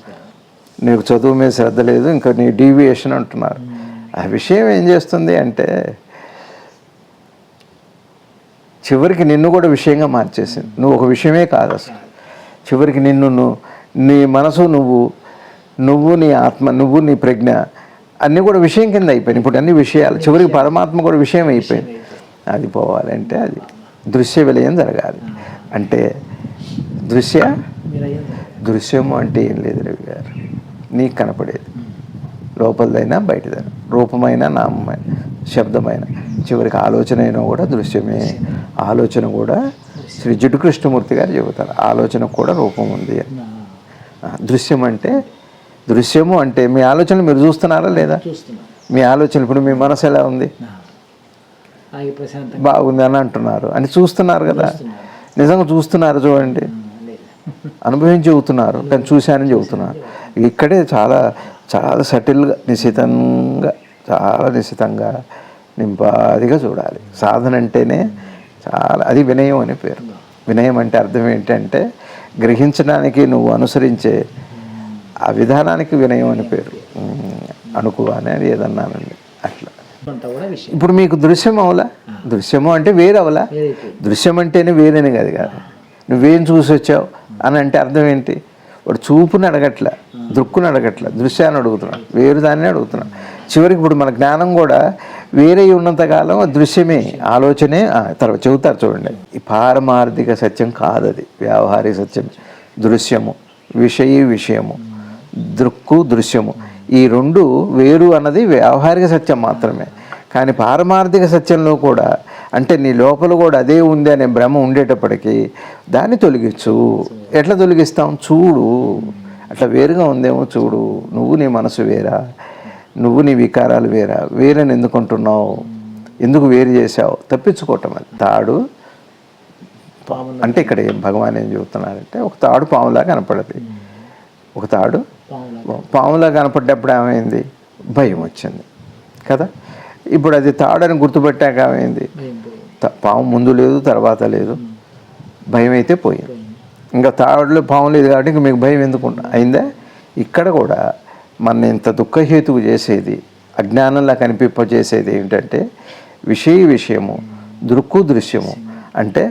నీకు చదువు మీద శ్రద్ధ లేదు, ఇంకా నీ డీవియేషన్ అంటున్నారు. ఆ విషయం ఏం చేస్తుంది అంటే చివరికి నిన్ను కూడా విషయంగా మార్చేసింది. నువ్వు ఒక విషయమే కాదు అసలు. చివరికి నిన్ను నీ మనసు, నువ్వు నీ ఆత్మ, నువ్వు నీ ప్రజ్ఞ అన్నీ కూడా విషయం కింద అయిపోయినాయి. ఇప్పుడు అన్ని విషయాలు చివరికి పరమాత్మ కూడా విషయం అయిపోయింది. అది పోవాలంటే అది దృశ్య విలయం జరగాలి. అంటే దృశ్యము అంటే ఏం లేదు రవి గారు, నీకు కనపడేది లోపలదైనా బయటదైనా, రూపమైన నామమైన శబ్దమైన, చివరికి ఆలోచన అయినా కూడా దృశ్యమే. ఆలోచన కూడా శ్రీ జిడ్డు కృష్ణమూర్తి గారు చెబుతారు, ఆలోచనకు కూడా రూపం ఉంది అని. దృశ్యం అంటే, దృశ్యము అంటే మీ ఆలోచనలు మీరు చూస్తున్నారా లేదా? మీ ఆలోచన ఇప్పుడు మీ మనసు ఎలా ఉంది? బాగుంది అని అంటున్నారు, అని చూస్తున్నారు కదా. నిజంగా చూస్తున్నారు చూడండి, అనుభవించి చెబుతున్నారు కానీ చూశానని చెబుతున్నారు. ఇక్కడే చాలా చాలా సటిల్గా చాలా నిశితంగా నింపాదిగా చూడాలి. సాధన అంటేనే చాలా, అది వినయం అనే పేరు. వినయం అంటే అర్థం ఏంటంటే గ్రహించడానికి నువ్వు అనుసరించే ఆ విధానానికి వినయం అని పేరు. అనుకువ అనేది ఏదన్నానండి అట్లా. ఇప్పుడు మీకు దృశ్యం అవలా? దృశ్యము అంటే వేరవలా? దృశ్యం అంటేనే వేరేని కాదు కాదు. నువ్వేం చూసి వచ్చావు అని అంటే అర్థం ఏంటి? వాడు చూపుని అడగట్ల, దృక్కుని అడగట్ల, దృశ్యాన్ని అడుగుతున్నాడు, వేరు దాన్ని అడుగుతున్నాడు. చివరికి ఇప్పుడు మన జ్ఞానం కూడా వేరే ఉన్నంతకాలం దృశ్యమే, ఆలోచనే. తర్వాత చెబుతారు చూడండి, ఈ పారమార్థిక సత్యం కాదది, వ్యావహారిక సత్యం. దృశ్యము విషయము, దృక్కు దృశ్యము, ఈ రెండు వేరు అన్నది వ్యావహారిక సత్యం మాత్రమే. కానీ పారమార్థిక సత్యంలో కూడా అంటే నీ లోపల కూడా అదే ఉంది అనే భ్రమ ఉండేటప్పటికీ దాన్ని తొలగించు. ఎట్లా తొలగిస్తాం? చూడు, అట్లా వేరుగా ఉందేమో చూడు. నువ్వు నీ మనసు వేరా, నువ్వు నీ వికారాలు వేరా, వేరని ఎందుకు అంటున్నావు, ఎందుకు వేరు చేసావు? తప్పించుకోవటం. అది తాడు అంటే ఇక్కడ భగవాన్ ఏం చెబుతున్నారంటే, ఒక తాడు పాములా కనపడది. ఒక తాడు పాములా కనపడ్డప్పుడు ఏమైంది? భయం వచ్చింది కదా. ఇప్పుడు అది తాడని గుర్తుపెట్టాక ఏమైంది? పాము ముందు లేదు తర్వాత లేదు, భయం అయితే పోయింది. ఇంకా తాడులో పాము లేదు కాబట్టి ఇంక మీకు భయం ఎందుకు అయిందా? ఇక్కడ కూడా మన ఇంత దుఃఖహేతువు చేసేది, అజ్ఞానంలా కనిపింపజేసేది ఏమిటంటే విషయము, దృక్కు దృశ్యము. అంటే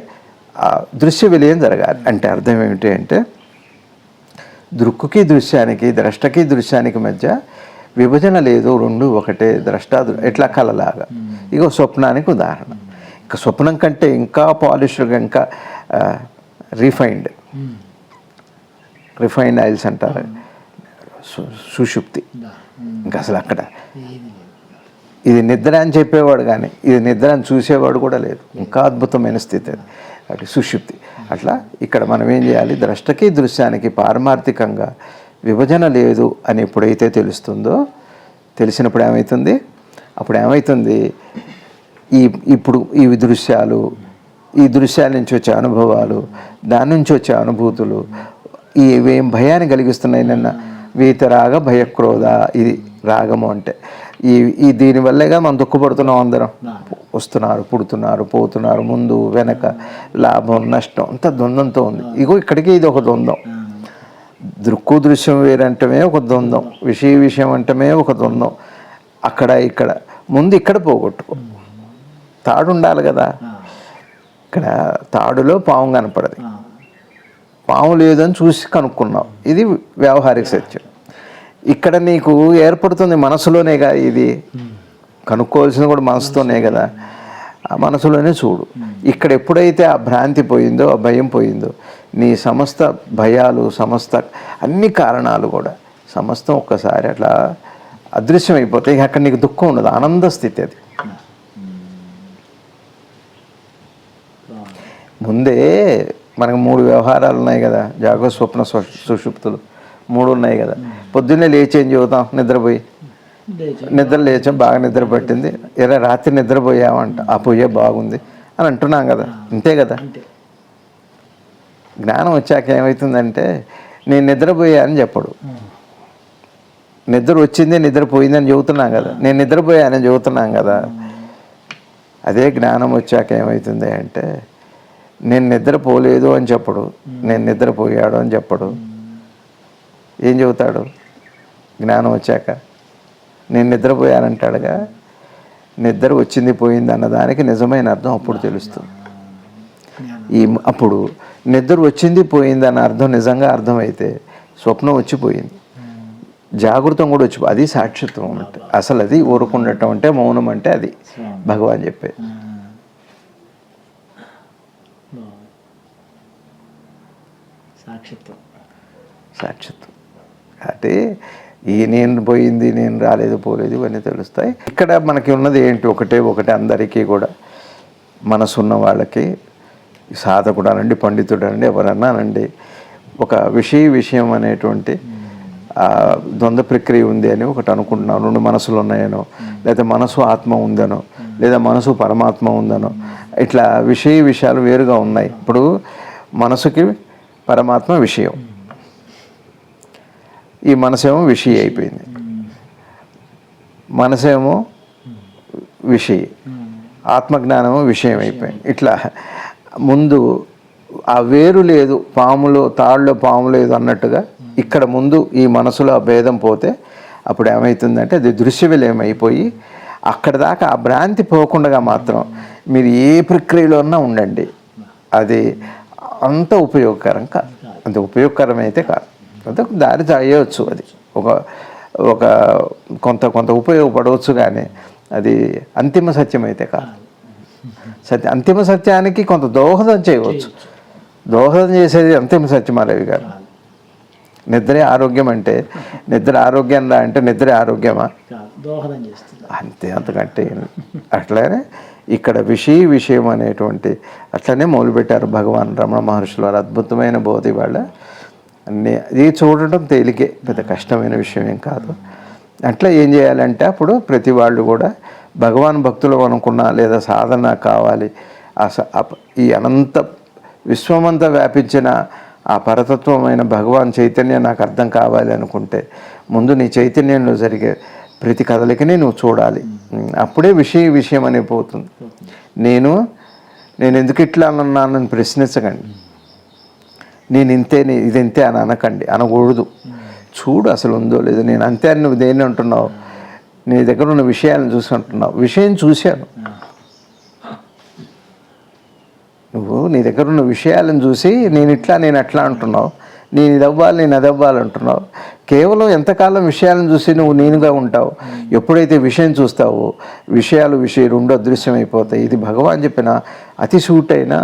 ఆ దృశ్య విలయం జరగాలి. అంటే అర్థం ఏమిటి అంటే దృక్కుకి దృశ్యానికి, ద్రష్టకి దృశ్యానికి మధ్య విభజన లేదు, రెండు ఒకటే. ద్రష్ట ఎట్లా కలలాగా. ఇగో స్వప్నానికి ఉదాహరణ. ఇంకా స్వప్నం కంటే ఇంకా పాలిష్డ్గా, ఇంకా రిఫైన్డ్ ఆయిల్స్ అంటారు, సుషుప్తి. ఇంకా అసలు అక్కడ ఇది నిద్ర అని చెప్పేవాడు కానీ ఇది నిద్ర అని చూసేవాడు కూడా లేదు. ఇంకా అద్భుతమైన స్థితి అది, అటు సుషుప్తి. అట్లా ఇక్కడ మనం ఏం చేయాలి? ద్రష్టకి దృశ్యానికి పారమార్థికంగా విభజన లేదు అని ఎప్పుడైతే తెలుస్తుందో, తెలిసినప్పుడు ఏమవుతుంది? అప్పుడు ఏమవుతుంది? ఇప్పుడు ఈ దృశ్యాల నుంచి వచ్చే అనుభవాలు, దాని నుంచి వచ్చే అనుభూతులు ఇవేం భయాన్ని కలిగిస్తున్నాయి. నిన్న వీతరాగ భయక్రోధ, ఇది రాగము అంటే ఈ దీనివల్లేగా మనం దుఃఖపడుతున్నాం. అందరం వస్తున్నారు, పుడుతున్నారు, పోతున్నారు, ముందు వెనక, లాభం నష్టం అంతా ద్వంద్వంతో ఉంది. ఇగో ఇక్కడికి ఇది ఒక ద్వంద్వం. దృక్కు దృశ్యం వేరంటమే ఒక ద్వంద్వం, విషయం అంటమే ఒక ద్వంద్వం. అక్కడ ఇక్కడ ముందు ఇక్కడ పోగొట్టుకో. తాడు ఉండాలి కదా. ఇక్కడ తాడులో పాము కనపడదు, పాము లేదని చూసి కనుక్కున్నావు, ఇది వ్యావహారిక సత్యం. ఇక్కడ నీకు ఏర్పడుతుంది మనసులోనేగా, ఇది కనుక్కోవాల్సింది కూడా మనసుతోనే కదా. ఆ మనసులోనే చూడు. ఇక్కడ ఎప్పుడైతే ఆ భ్రాంతి పోయిందో, ఆ భయం పోయిందో, నీ సమస్త భయాలు, సమస్త అన్ని కారణాలు కూడా సమస్తం ఒక్కసారి అట్లా అదృశ్యం అయిపోతాయి. అక్కడ నీకు దుఃఖం ఉండదు, ఆనంద స్థితి అది. ముందే మనకు 3 వ్యవహారాలు ఉన్నాయి కదా, జాగ్రత్త స్వప్న సుషుప్తులు 3 ఉన్నాయి కదా. పొద్దున్నే లేచి ఏం చెబుతాం? నిద్ర లేచాం, బాగా నిద్ర పట్టింది, రాత్రి నిద్రపోయామంట, ఆ పోయే బాగుంది అని అంటున్నాం కదా. అంతే కదా. జ్ఞానం వచ్చాక ఏమవుతుందంటే నేను నిద్రపోయానని చెప్పడు, నిద్ర వచ్చింది నిద్రపోయిందని చెబుతున్నాం కదా, నేను నిద్రపోయానని చెబుతున్నాం కదా. అదే జ్ఞానం వచ్చాక ఏమవుతుంది అంటే నేను నిద్రపోలేదు అని చెప్పడు, నేను నిద్రపోయాడు అని చెప్పడు. ఏం చెబుతాడు? జ్ఞానం వచ్చాక నేను నిద్రపోయానంటాడుగా. నిద్ర వచ్చింది పోయింది అన్నదానికి నిజమైన అర్థం అప్పుడు తెలుస్తుంది. అప్పుడు నిద్ర వచ్చింది పోయింది అన్న అర్థం నిజంగా అర్థమైతే స్వప్నం వచ్చిపోయింది, జాగృతం కూడా వచ్చి, అది సాక్షిత్వం అంటే. అసలు అది ఊరుకుండటం అంటే, మౌనం అంటే అది భగవాన్ చెప్పేది. సాక్షిత్వం అంటే ఈ నేను పోయింది, నేను రాలేదు, పోలేదు ఇవన్నీ తెలుస్తాయి. ఇక్కడ మనకి ఉన్నది ఏంటి? ఒకటే అందరికీ కూడా మనసున్న వాళ్ళకి, సాధకుడు అనండి, పండితుడు అనండి, ఎవరన్నా అనండి, ఒక విషయం అనేటువంటి ద్వంద్వ ప్రక్రియ ఉంది అని ఒకటి అనుకుంటున్నాను. రెండు మనసులు ఉన్నాయనో, లేదా మనసు ఆత్మ ఉందనో, లేదా మనసు పరమాత్మ ఉందనో, ఇట్లా విషయాలు వేరుగా ఉన్నాయి. ఇప్పుడు మనసుకి పరమాత్మ విషయం, ఈ మనసేమో విషయ అయిపోయింది, మనసేమో విషయ, ఆత్మజ్ఞానము విషయం అయిపోయింది. ఇట్లా ముందు ఆ వేరు లేదు, తాళ్ళలో పాము లేదు అన్నట్టుగా ఇక్కడ ముందు ఈ మనసులో ఆ భేదం పోతే అప్పుడు ఏమవుతుందంటే అది దృశ్యవిలయమైపోయి అక్కడ దాకా ఆ భ్రాంతి పోకుండా మాత్రం మీరు ఏ ప్రక్రియలో ఉన్నా ఉండండి, అది అంత ఉపయోగకరం కాదు. అంత ఉపయోగకరం అయితే కాదు, అంత దారి చేయవచ్చు. అది ఒక కొంత ఉపయోగపడవచ్చు, కానీ అది అంతిమ సత్యం అయితే కాదు. అంతిమ సత్యానికి కొంత దోహదం చేయవచ్చు. దోహదం చేసేది అంతిమ సత్యం. రవి గారు, నిద్రే ఆరోగ్యం అంటే నిద్ర ఆరోగ్యం రా అంటే నిద్రే ఆరోగ్యమా? దోహదం చేస్తుంది అంతే, అంతకంటే. అట్లనే ఇక్కడ విషయం అనేటువంటి అట్లనే మొదలుపెట్టారు భగవాన్ రమణ మహర్షులు వారు. అద్భుతమైన బోధి వాళ్ళ అన్నీ. ఇది చూడటం తేలికే, పెద్ద కష్టమైన విషయం ఏం కాదు. అట్లా ఏం చేయాలంటే అప్పుడు ప్రతి వాళ్ళు కూడా భగవాన్ భక్తులు అనుకున్నా, లేదా సాధన కావాలి, ఈ అనంత విశ్వమంతా వ్యాపించిన ఆ పరతత్వమైన భగవాన్ చైతన్యం నాకు అర్థం కావాలి అనుకుంటే ముందు నీ చైతన్యంలో జరిగే ప్రతి కదలికని నువ్వు చూడాలి. అప్పుడే విషయం అనే పోతుంది. నేను ఎందుకు ఇట్లా అన్నానని ప్రశ్నించకండి, నేను ఇంతే, ఇది ఇంతే అని అనకూడదు. చూడు అసలు ఉందో లేదో. నేను అంతే అని నువ్వు దేన్ని అంటున్నావు? నీ దగ్గర ఉన్న విషయాలను చూసి అంటున్నావు. విషయం చూశాను, నువ్వు నీ దగ్గర ఉన్న విషయాలను చూసి నేను అట్లా అంటున్నావు. నేను ఇది అవ్వాలి అంటున్నావు. కేవలం ఎంతకాలం విషయాలను చూసి నువ్వు నేనుగా ఉంటావు. ఎప్పుడైతే విషయం చూస్తావో విషయాలు రెండు అదృశ్యమైపోతాయి. ఇది భగవాన్ చెప్పిన అతి సూటైన,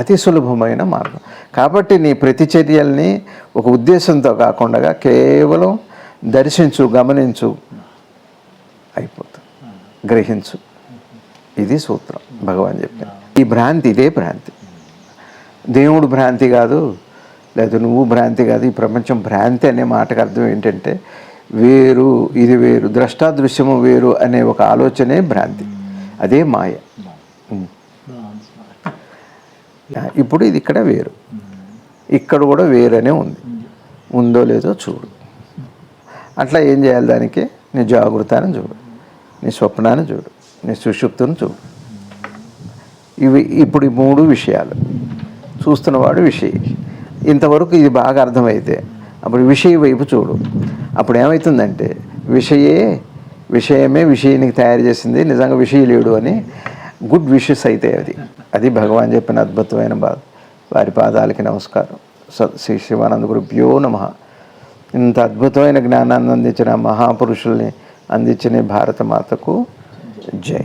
అతి సులభమైన మార్గం. కాబట్టి నీ ప్రతి చర్యల్ని ఒక ఉద్దేశంతో కాకుండా కేవలం దర్శించు, గమనించు, అయిపోతుంది. గ్రహించు. ఇది సూత్రం భగవాన్ చెప్పిన. ఈ భ్రాంతి, ఇదే భ్రాంతి. దేవుడు భ్రాంతి కాదు, లేదా నువ్వు భ్రాంతి కాదు. ఈ ప్రపంచం భ్రాంతి అనే మాటకు అర్థం ఏంటంటే వేరు, ఇది వేరు, ద్రష్టాదృశ్యము వేరు అనే ఒక ఆలోచనే భ్రాంతి. అదే మాయ. ఇప్పుడు ఇది ఇక్కడ వేరు, ఇక్కడ కూడా వేరనే ఉంది. ఉందో లేదో చూడు. అట్లా ఏం చేయాలి? దానికి నీ జాగృతాన్ని చూడు, నీ స్వప్నాన్ని చూడు, నీ సుషుప్తిని చూడు. ఇప్పుడు ఈ మూడు విషయాలు చూస్తున్నవాడు విషయ. ఇంతవరకు ఇది బాగా అర్థమైతే అప్పుడు విషయ వైపు చూడు. అప్పుడు ఏమవుతుందంటే విషయమే విషయానికి తయారు చేసింది, నిజంగా విషయ లేడు అని గుడ్ విషెస్ అయితే అది భగవాన్ చెప్పిన అద్భుతమైన బాధ. వారి పాదాలకి నమస్కారం. శ్రీ శివానంద గురుభ్యో నమః. ఇంత అద్భుతమైన జ్ఞానాన్ని అందించిన మహాపురుషుల్ని అందించిన భారత మాతకు జై.